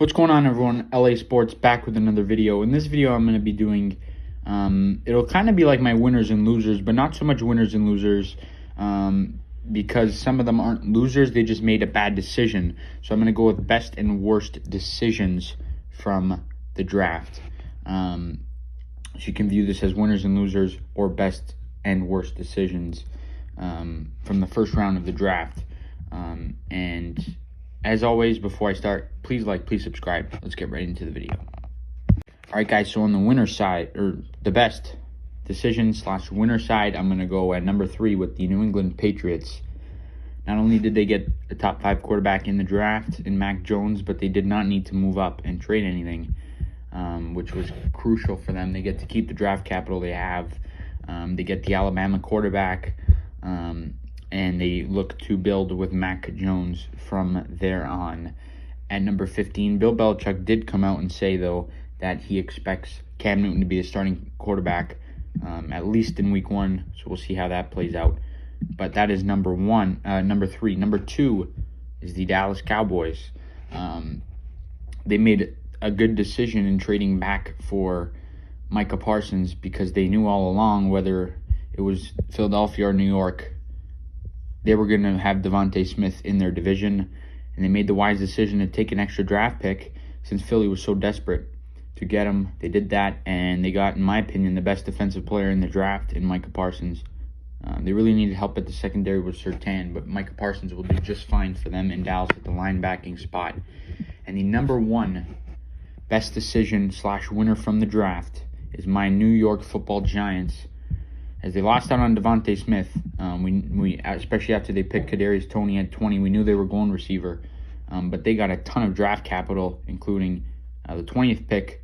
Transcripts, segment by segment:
What's going on, everyone? LA Sports back with another video. In this video, I'm going to be doing, it'll kind of be like my winners and losers, but not so much winners and losers, because some of them aren't losers. They just made a bad decision. So I'm going to go with best and worst decisions from the draft. So you can view this as winners and losers or best and worst decisions from the first round of the draft. And as always, before I start, please subscribe. Let's get right into the video. All right, guys, so on the winner side, or the best decision / winner side, I'm going to go at number 3 with the New England Patriots. Not only did they get a top 5 quarterback in the draft in Mac Jones, but they did not need to move up and trade anything, which was crucial for them. They get to keep the draft capital they have. They get the Alabama quarterback, and they look to build with Mac Jones from there on. At number 15, Bill Belichick did come out and say, though, that he expects Cam Newton to be the starting quarterback, at least in week 1, so we'll see how that plays out. But that is number 3. Number 2 is the Dallas Cowboys. They made a good decision in trading back for Micah Parsons because they knew all along, whether it was Philadelphia or New York, they were going to have Devontae Smith in their division, and they made the wise decision to take an extra draft pick since Philly was so desperate to get him. They did that, and they got, in my opinion, the best defensive player in the draft in Micah Parsons. They really needed help at the secondary with Surtain, but Micah Parsons will do just fine for them in Dallas at the linebacking spot. And the number 1 best decision / winner from the draft is my New York Football Giants. As they lost out on Devontae Smith, we especially after they picked Kadarius Toney at 20, we knew they were going receiver. But they got a ton of draft capital, including the 20th pick,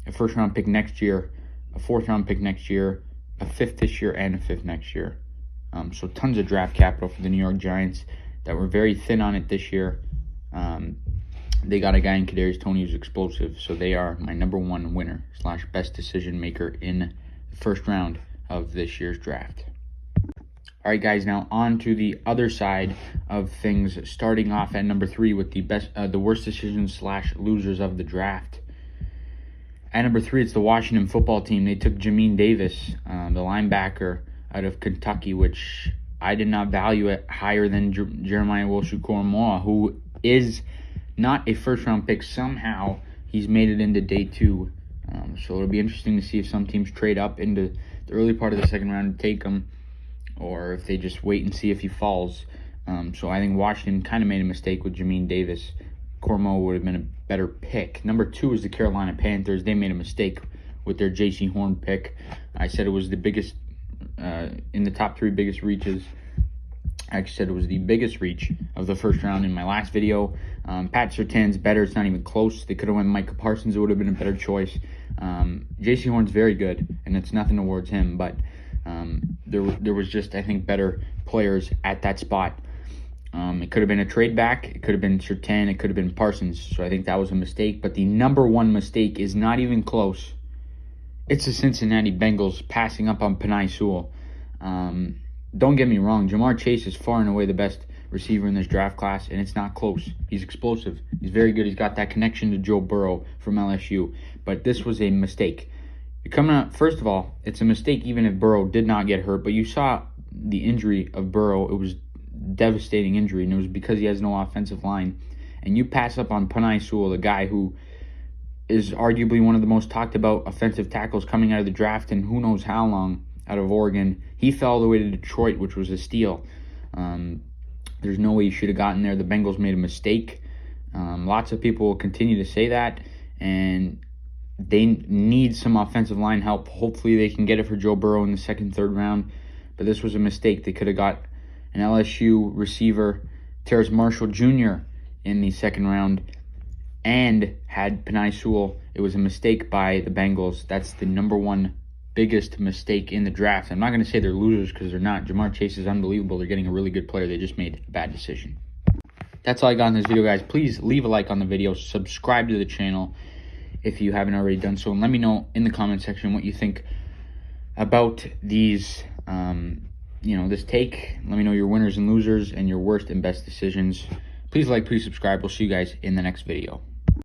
a first-round pick next year, a 4th-round pick next year, a 5th this year, and a 5th next year. So tons of draft capital for the New York Giants that were very thin on it this year. They got a guy in Kadarius Toney who's explosive, so they are my number 1 winner / best decision maker in the first round of this year's draft. All right, guys, now on to the other side of things, starting off at number 3 with the worst decisions / losers of the draft. At number 3, it's the Washington football team. They took Jamin Davis, the linebacker out of Kentucky, which I did not value it higher than Jeremiah Owusu-Koramoah, who is not a first-round pick. Somehow he's made it into day 2. So it'll be interesting to see if some teams trade up into the early part of the second round to take him, or if they just wait and see if he falls. So I think Washington kind of made a mistake with Jamin Davis. Koramoah would have been a better pick. Number 2 is the Carolina Panthers. They made a mistake with their J.C. Horn pick. I said it was the biggest, in the top 3 biggest reaches. I actually said it was the biggest reach of the first round in my last video. Pat Surtain's better. It's not even close. They could have went Micah Parsons. It would have been a better choice. J.C. Horn's very good, and it's nothing towards him, but there was just, I think, better players at that spot. It could have been a trade back. It could have been Surtain. It could have been Parsons. So I think that was a mistake. But the number 1 mistake is not even close. It's the Cincinnati Bengals passing up on Penei Sewell. Don't get me wrong. Ja'Marr Chase is far and away the best receiver in this draft class, and it's not close. He's explosive. He's very good. He's got that connection to Joe Burrow from LSU. But this was a mistake. You're coming out, first of all, it's a mistake even if Burrow did not get hurt. But you saw the injury of Burrow. It was devastating injury, and it was because he has no offensive line. And you pass up on Penei Sewell, the guy who is arguably one of the most talked about offensive tackles coming out of the draft in who knows how long, out of Oregon. He fell all the way to Detroit, which was a steal. There's no way he should have gotten there. The Bengals made a mistake. Lots of people will continue to say that, and they need some offensive line help. Hopefully they can get it for Joe Burrow in the 2nd, 3rd round, but this was a mistake. They could have got an LSU receiver, Terrace Marshall Jr., in the 2nd round and had Penei Sewell. It was a mistake by the Bengals. That's the number 1 biggest mistake in the draft. I'm not going to say they're losers because they're not. Ja'Marr Chase is unbelievable. They're getting a really good player. They just made a bad decision. That's all I got in this video, guys. Please leave a like on the video. Subscribe to the channel if you haven't already done so. And let me know in the comment section what you think about these this take. Let me know your winners and losers and your worst and best decisions. Please like, please subscribe. We'll see you guys in the next video.